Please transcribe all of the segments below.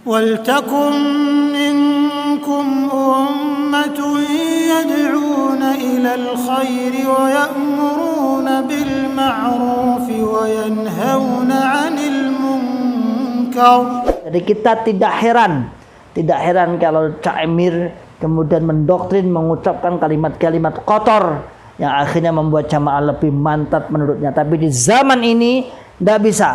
وَلْتَكُنْ مِنْكُمْ أُمَّةٌ يَدْعُونَ إِلَى الْخَيْرِ وَيَأْمُرُونَ بِالْمَعْرُوفِ وَيَنْهَوْنَ عَنِ الْمُنْكَرِ. Jadi kita tidak heran kalau Cak Emir kemudian mendoktrin, mengucapkan kalimat-kalimat kotor yang akhirnya membuat jamaah lebih mantap menurutnya. Tapi di zaman ini tidak bisa.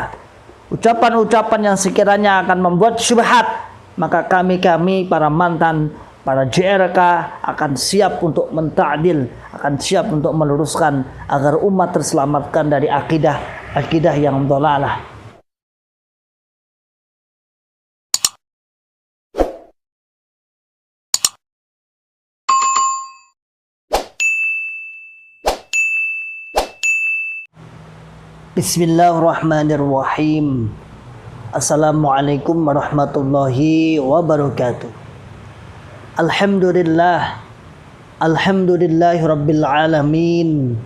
Ucapan-ucapan yang sekiranya akan membuat syubhat, maka kami para mantan, para JRK akan siap untuk menta'dil, akan siap untuk meluruskan agar umat terselamatkan dari akidah yang dhalalah. Bismillahirrahmanirrahim. Assalamualaikum warahmatullahi wabarakatuh. Alhamdulillahi rabbil alamin.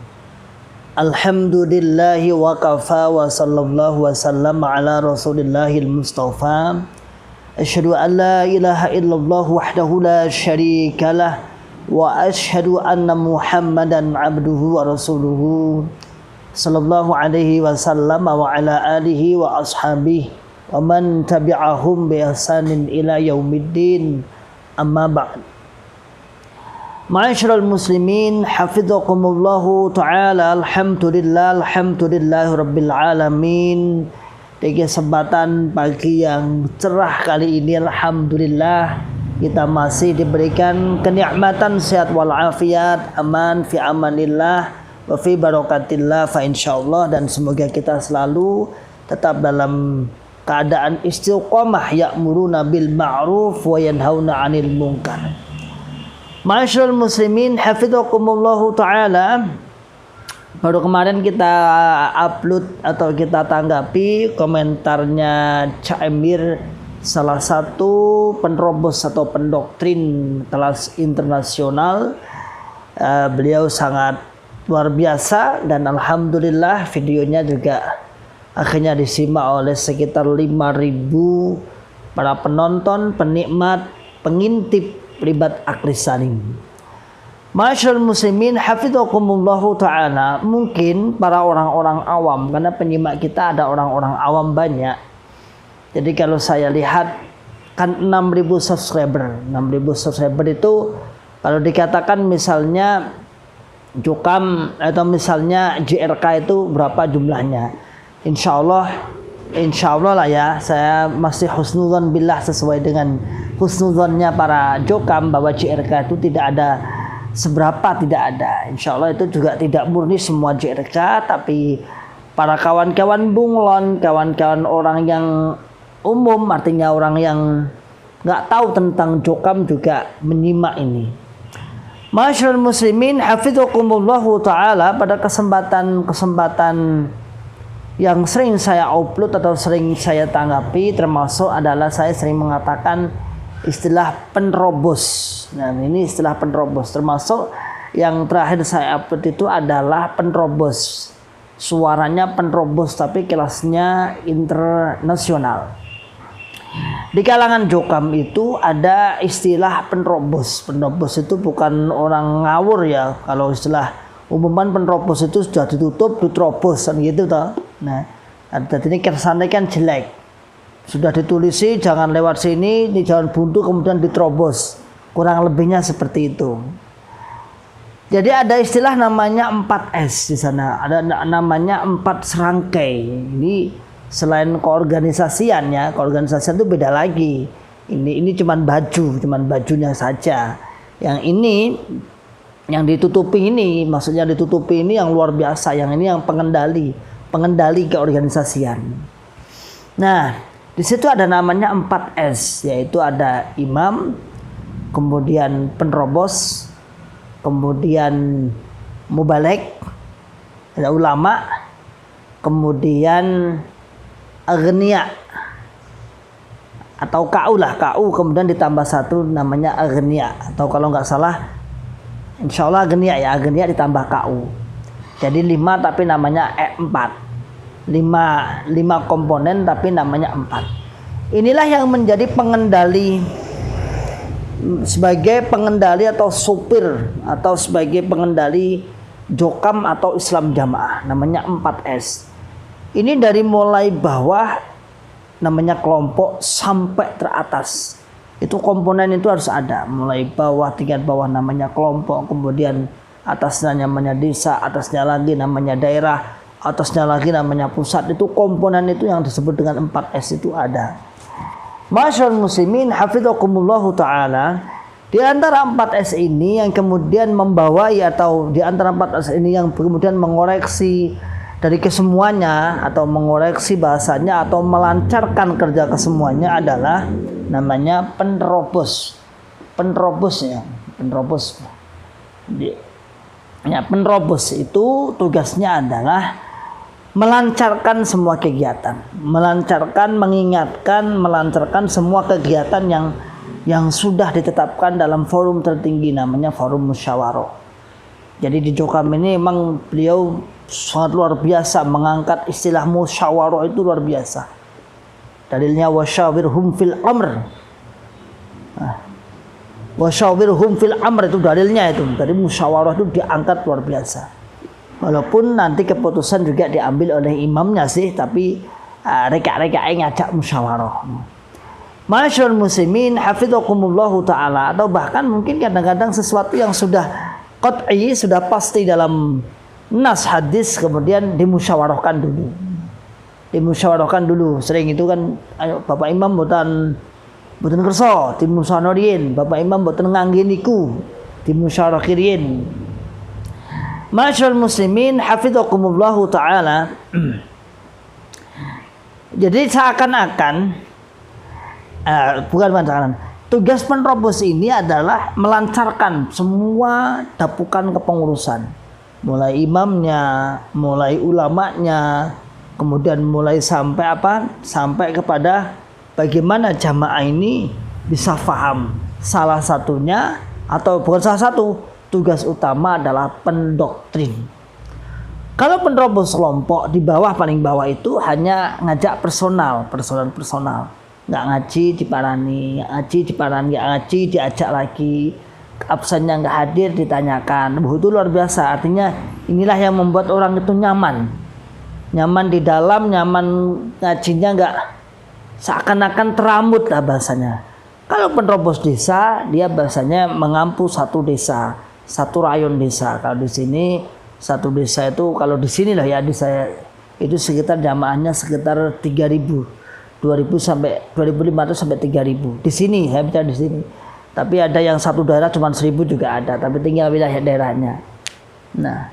Alhamdulillahi wa kafa wa sallallahu wa sallam ala rasulillahil mustafa. Asyhadu an la ilaha illallah wahdahu la syarikalah wa asyhadu anna Muhammadan abduhu wa rasuluhu sallallahu alaihi wasallam wa ala alihi wa ashabihi wa man tabi'ahum bi ihsanin ila yaumiddin, amma ba'd. Ma'asyiral muslimin, hafizakumullahu ta'ala. Alhamdulillahi rabbil alamin. Di kesempatan pagi yang cerah kali ini, alhamdulillah kita masih diberikan kenikmatan sehat walafiat, aman fi amanillah wa fi barakatillah fa insyaallah, dan semoga kita selalu tetap dalam keadaan istiqomah, ya'muruna bil ma'ruf wa yanhauna 'anil munkar. Ma'asyiral muslimin, hafizakumullahu taala. Baru kemarin kita upload atau kita tanggapi komentarnya Cak Emir, salah satu penerobos atau pendoktrin kelas internasional. Beliau sangat luar biasa dan alhamdulillah videonya juga akhirnya disimak oleh sekitar 5.000 para penonton, penikmat, pengintip ribat aklis salim. Ma'asyiral muslimin, hafizakumullahu ta'ala. Mungkin para orang-orang awam, karena penyimak kita ada orang-orang awam banyak. Jadi kalau saya lihat kan 6.000 subscriber itu kalau dikatakan misalnya Jokam atau misalnya JRK itu berapa jumlahnya? Insya Allah lah ya, saya masih husnudzon billah, sesuai dengan husnudzonnya para Jokam bahwa JRK itu tidak ada seberapa, tidak ada. Insya Allah itu juga tidak murni semua JRK, tapi para kawan-kawan bunglon, kawan-kawan orang yang umum, artinya orang yang nggak tahu tentang Jokam juga menyimak ini. Ma'asyiral muslimin, hafizakumullahu ta'ala. Pada kesempatan yang sering saya upload atau sering saya tanggapi, termasuk adalah saya sering mengatakan istilah penerobos. Nah, ini istilah penerobos, termasuk yang terakhir saya upload itu adalah penerobos. Suaranya penerobos tapi kelasnya internasional. Di kalangan Jokam itu ada istilah penerobos. Penerobos itu bukan orang ngawur ya. Kalau istilah umuman penerobos itu sudah ditutup, diterobos kan gitu toh. Nah, ini kesannya kan jelek. Sudah ditulisi jangan lewat sini, ini jalan buntu kemudian diterobos. Kurang lebihnya seperti itu. Jadi ada istilah namanya 4S di sana. Ada namanya 4 serangkai. Ini selain keorganisasian ya, keorganisasian itu beda lagi. Ini cuman bajunya saja. Yang ini yang ditutupi ini, maksudnya ditutupi ini yang luar biasa. Yang ini yang pengendali keorganisasian. Nah, di situ ada namanya 4S, yaitu ada imam, kemudian penerobos, kemudian mubalek, ada ulama, kemudian agniya atau KU lah, KU kemudian ditambah satu namanya agniya, atau kalau nggak salah insya Allah agniya ya, agniya ditambah KU, jadi 5 tapi namanya 4, 5 komponen tapi namanya 4. Inilah yang menjadi pengendali, sebagai pengendali atau supir atau sebagai pengendali jokam atau Islam jamaah, namanya 4S. Ini dari mulai bawah namanya kelompok sampai teratas. Itu komponen itu harus ada, mulai bawah, tingkat bawah namanya kelompok, kemudian atasnya namanya desa, atasnya lagi namanya daerah, atasnya lagi namanya pusat. Itu komponen itu yang disebut dengan 4S itu ada. Masyaallah muslimin hafizakumullahu ta'ala, di antara 4S ini yang kemudian membawai, atau di antara 4S ini yang kemudian mengoreksi dari kesemuanya atau mengoreksi bahasanya atau melancarkan kerja kesemuanya adalah namanya penerobos. Penerobosnya, penerobos. Ya, penerobos itu tugasnya adalah melancarkan semua kegiatan, melancarkan, mengingatkan, melancarkan semua kegiatan yang sudah ditetapkan dalam forum tertinggi namanya forum musyawarah. Jadi di Jokam ini memang beliau sangat luar biasa mengangkat istilah musyawarah, itu luar biasa. Dalilnya wasyawirhum fil amr. Wasyawirhum fil amr itu dalilnya itu. Jadi musyawarah itu diangkat luar biasa. Walaupun nanti keputusan juga diambil oleh imamnya sih, tapi reka-rekanya ngajak musyawarah. Masyaallah muslimin hafizakumullahu ta'ala, atau bahkan mungkin kadang-kadang sesuatu yang sudah qat'i, sudah pasti dalam nas hadis, kemudian dimusyawarahkan dulu. Dimusyawarahkan dulu. Sering itu kan, ayo Bapak Imam boten kersa dimusyawarahkeun, Bapak Imam boten ngangge niku, dimusyawarahkeun. Masyaallah muslimin hafizakumullahu ta'ala. Jadi seakan-akan tugas penerobos ini adalah melancarkan semua dapukan kepengurusan, mulai imamnya, mulai ulamanya, kemudian mulai sampai sampai kepada bagaimana jamaah ini bisa faham. Salah satunya, atau bukan salah satu, tugas utama adalah pendoktrin. Kalau penerobos kelompok di bawah, paling bawah itu hanya ngajak personal, nggak ngaji diparani, nggak ngaji diajak lagi, absennya nggak hadir ditanyakan. Itu luar biasa. Artinya inilah yang membuat orang itu nyaman di dalam, nyaman ngajinya, nggak seakan-akan teramut lah bahasanya. Kalau penerobos desa, dia bahasanya mengampu satu desa, satu rayon desa. Kalau di sini satu desa itu, kalau di sini lah ya, di saya itu sekitar jamaahnya sekitar 3.000, 2.000 sampai 2.500 sampai 3.000. Di sini saya bicara di sini. Tapi ada yang satu daerah cuma 1.000 juga ada, tapi tinggal wilayah daerahnya. Nah,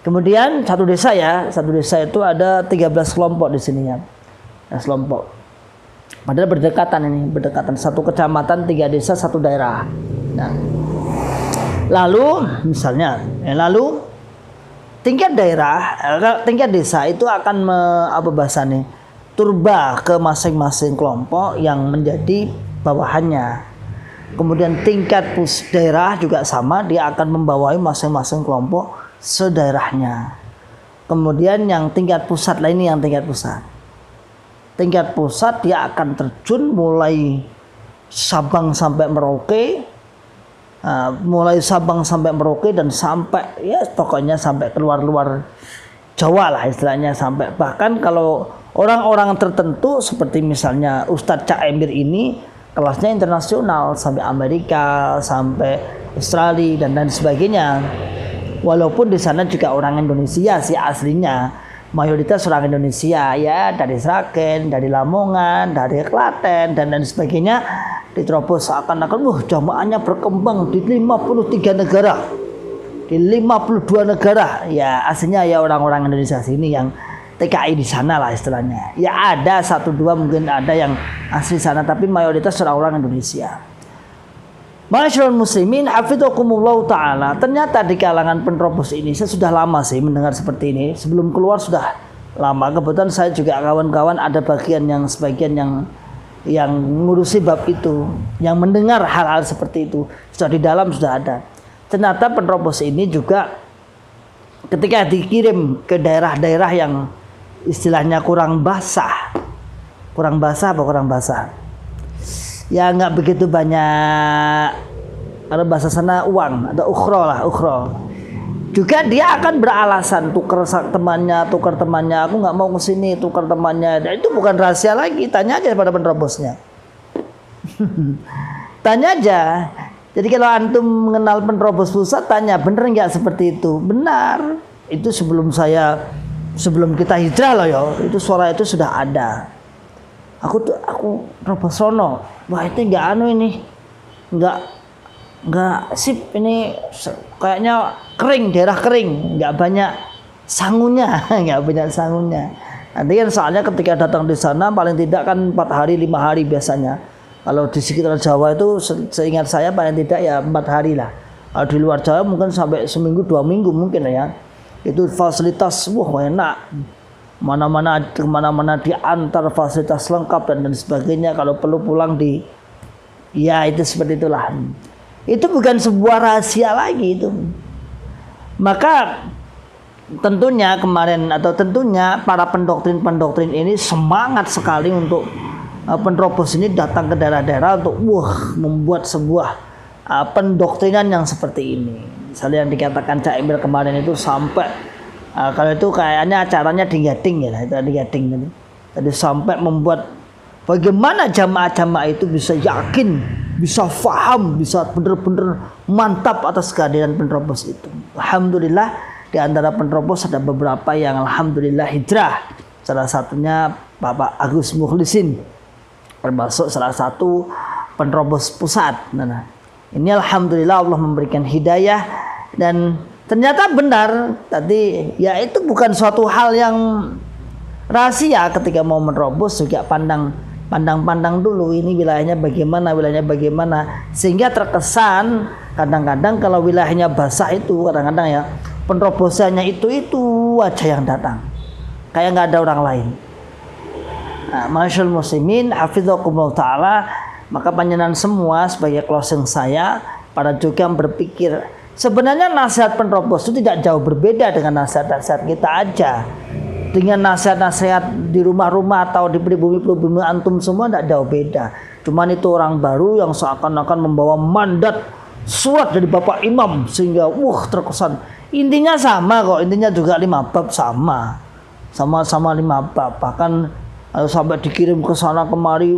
kemudian satu desa itu ada 13 kelompok di sini ya. 13 kelompok. Padahal berdekatan satu kecamatan, 3 desa, satu daerah. Nah, lalu tingkat daerah, tingkat desa itu akan turba ke masing-masing kelompok yang menjadi bawahannya. Kemudian tingkat daerah juga sama, dia akan membawahi masing-masing kelompok sedaerahnya. Kemudian yang tingkat pusat lainnya, tingkat pusat dia akan terjun mulai Sabang sampai Merauke, dan sampai ya pokoknya sampai keluar Jawa lah istilahnya, sampai bahkan kalau orang-orang tertentu seperti misalnya Ustadz Cak Emir ini kelasnya internasional sampai Amerika, sampai Australia dan lain sebagainya. Walaupun di sana juga orang Indonesia sih aslinya, mayoritas orang Indonesia ya, dari Sragen, dari Lamongan, dari Klaten dan lain sebagainya. Diterobos seakan-akan jamaahnya berkembang di 53 negara, di 52 negara. Ya aslinya ya orang-orang Indonesia sini yang TKI di sana lah istilahnya. Ya ada 1-2 mungkin ada yang asli sana, tapi mayoritas orang-orang Indonesia. Masyaallah muslimin hafizakumullah ta'ala. Ternyata di kalangan penerobos ini saya sudah lama sih mendengar seperti ini. Sebelum keluar sudah lama. Kebetulan saya juga kawan-kawan ada sebagian yang ngurusi bab itu, yang mendengar hal-hal seperti itu. Sudah di dalam sudah ada. Ternyata penerobos ini juga ketika dikirim ke daerah-daerah yang istilahnya kurang basah, kurang basah apa kurang basah? Ya nggak begitu banyak. Kalau bahasa sana uang atau ukhro lah, ukhro. Juga dia akan beralasan tukar temannya, aku nggak mau kesini, tukar temannya. Dan itu bukan rahasia lagi, tanya aja pada penerobosnya. Tanya aja. Jadi kalau antum mengenal penerobos pusat, tanya bener nggak seperti itu? Benar. Itu sebelum kita hijrah loh ya. Itu suara itu sudah ada. Aku nerobos sono. Wah itu nggak sip, ini kayaknya kering, daerah kering, nggak banyak sangunya. Nanti kan soalnya ketika datang di sana paling tidak kan 4 hari 5 hari biasanya. Kalau di sekitar Jawa itu seingat saya paling tidak ya 4 hari lah. Kalau di luar Jawa mungkin sampai seminggu 2 minggu mungkin ya. Itu fasilitas enak. Kemana-mana diantar, fasilitas lengkap dan sebagainya. Kalau perlu pulang ya itu seperti itulah. Itu bukan sebuah rahasia lagi itu. Maka tentunya para pendoktrin ini semangat sekali untuk penerobos ini datang ke daerah-daerah untuk membuat sebuah pendoktrinan yang seperti ini. Misalnya yang dikatakan Cak Emil kemarin itu sampai kalau itu kayaknya acaranya di Gading ya, itu di Gading tadi. Tadi sampai membuat bagaimana jamaah-jamaah itu bisa yakin, bisa faham, bisa benar-benar mantap atas kehadiran penerobos itu. Alhamdulillah di antara penerobos ada beberapa yang alhamdulillah hijrah. Salah satunya Bapak Agus Mukhlisin, termasuk salah satu penerobos pusat. Nah, ini alhamdulillah Allah memberikan hidayah dan ternyata benar tadi ya itu bukan suatu hal yang rahasia. Ketika mau menerobos juga pandang dulu ini wilayahnya bagaimana sehingga terkesan kadang-kadang kalau wilayahnya basah itu kadang-kadang ya penerobosannya itu aja yang datang kayak nggak ada orang lain. Nah, Masyaallah muslimin hafizakumullah taala, maka panjenengan semua sebagai closing saya pada juga berpikir sebenarnya nasihat penerobos itu tidak jauh berbeda dengan nasihat-nasihat kita aja. Dengan nasihat-nasihat di rumah-rumah atau di pribumi-pribumi antum semua tidak jauh beda. Cuman itu orang baru yang seakan-akan membawa mandat surat dari Bapak Imam sehingga terkesan. Intinya sama kok, intinya juga 5 bab sama-sama 5 bab. Bahkan sampai dikirim ke sana kemari,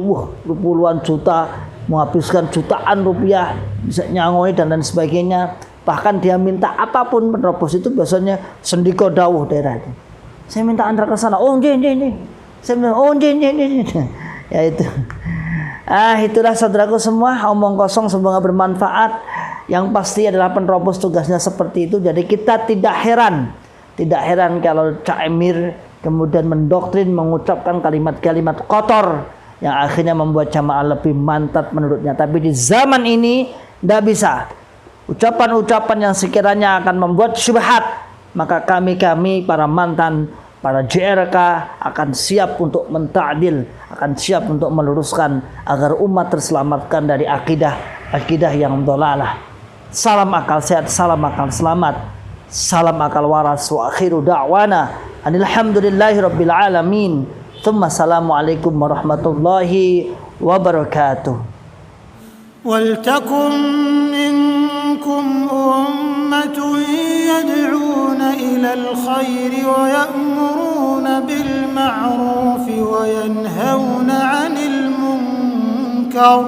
puluhan juta, menghabiskan jutaan rupiah, bisa nyangoi dan lain sebagainya. Bahkan dia minta apapun penerobos itu biasanya sendiko dawuh daerah itu. Saya minta antar ke sana. Saya bilang, ya itu. Itulah saudaraku semua, omong kosong semoga bermanfaat. Yang pasti adalah penerobos tugasnya seperti itu. Jadi kita tidak heran kalau Cak Emir kemudian mendoktrin, mengucapkan kalimat-kalimat kotor yang akhirnya membuat jamaah lebih mantap menurutnya. Tapi di zaman ini tidak bisa. Ucapan-ucapan yang sekiranya akan membuat syubhat, maka kami para mantan, para JRK akan siap untuk menta'dil, akan siap untuk meluruskan agar umat terselamatkan dari akidah yang dhalalah. Salam akal sehat, salam akal selamat, salam akal waras, wa akhiru da'wana alhamdulillahi rabbil alamin. Thumma assalamualaikum warahmatullahi wabarakatuh. ولتكن منكم أمة يدعون إلى الخير ويأمرون بالمعروف وينهون عن المنكر